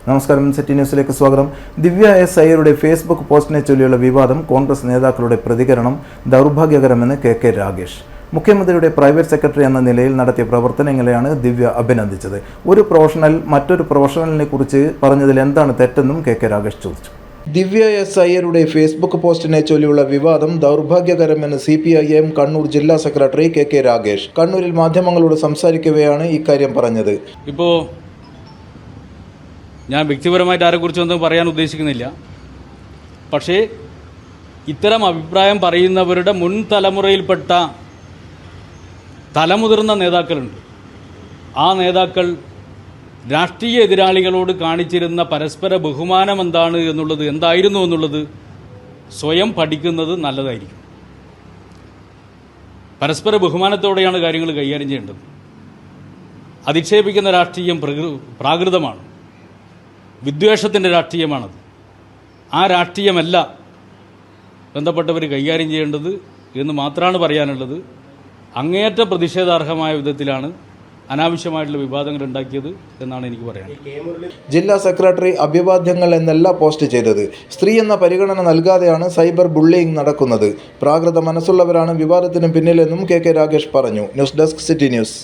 നമസ്കാരം, സിറ്റി ന്യൂസിലേക്ക് സ്വാഗതം. ദിവ്യ എസ് അയ്യരുടെ ഫേസ്ബുക്ക് പോസ്റ്റിനെ ചൊല്ലിയുള്ള വിവാദം, കോൺഗ്രസ് നേതാക്കളുടെ പ്രതികരണം ദൗർഭാഗ്യകരമെന്ന് കെ രാഗേഷ്. മുഖ്യമന്ത്രിയുടെ പ്രൈവറ്റ് സെക്രട്ടറി എന്ന നിലയിൽ നടത്തിയ പ്രവർത്തനങ്ങളെയാണ് ദിവ്യ അഭിനന്ദിച്ചത്. ഒരു പ്രൊഫഷണൽ മറ്റൊരു പ്രൊഫഷണലിനെ കുറിച്ച് പറഞ്ഞതിൽ എന്താണ് തെറ്റെന്നും കെ രാഗേഷ് ചോദിച്ചു. ദിവ്യ എസ് അയ്യരുടെ ഫേസ്ബുക്ക് പോസ്റ്റിനെ ചൊല്ലിയുള്ള വിവാദം ദൗർഭാഗ്യകരമെന്ന് CPIM കണ്ണൂർ ജില്ലാ സെക്രട്ടറി കെ രാഗേഷ് കണ്ണൂരിൽ മാധ്യമങ്ങളോട് സംസാരിക്കവെയാണ് ഇക്കാര്യം പറഞ്ഞത്. ഇപ്പോൾ ഞാൻ വ്യക്തിപരമായിട്ട് ആരെക്കുറിച്ചൊന്നും പറയാൻ ഉദ്ദേശിക്കുന്നില്ല. പക്ഷേ ഇത്തരം അഭിപ്രായം പറയുന്നവരുടെ മുൻ തലമുറയിൽപ്പെട്ട തലമുതിർന്ന നേതാക്കളുണ്ട്. ആ നേതാക്കൾ രാഷ്ട്രീയ എതിരാളികളോട് കാണിച്ചിരുന്ന പരസ്പര ബഹുമാനം എന്തായിരുന്നു എന്നുള്ളത് സ്വയം പഠിക്കുന്നത് നല്ലതായിരിക്കും. പരസ്പര ബഹുമാനത്തോടെയാണ് കാര്യങ്ങൾ കൈകാര്യം ചെയ്യേണ്ടത്. അധിക്ഷേപിക്കുന്ന രാഷ്ട്രീയം പ്രാകൃതമാണ്, വിദ്വേഷത്തിൻ്റെ രാഷ്ട്രീയമാണത്. ആ രാഷ്ട്രീയമല്ല ബന്ധപ്പെട്ടവർ കൈകാര്യം ചെയ്യേണ്ടത് എന്ന് മാത്രമാണ് പറയാനുള്ളത്. അങ്ങേയറ്റ പ്രതിഷേധാർഹമായ വിധത്തിലാണ് അനാവശ്യമായിട്ടുള്ള വിവാദങ്ങൾ ഉണ്ടാക്കിയത് എന്നാണ് എനിക്ക് പറയാനുള്ളത്. ജില്ലാ സെക്രട്ടറി അഭിവാദ്യങ്ങൾ എന്നല്ല പോസ്റ്റ് ചെയ്തത്. സ്ത്രീ എന്ന പരിഗണന നൽകാതെയാണ് സൈബർ ബുള്ളിയിങ് നടക്കുന്നത്. പ്രാകൃത മനസ്സുള്ളവരാണ് വിവാദത്തിന് പിന്നിലെന്നും കെ രാഗേഷ് പറഞ്ഞു. News desk, city news.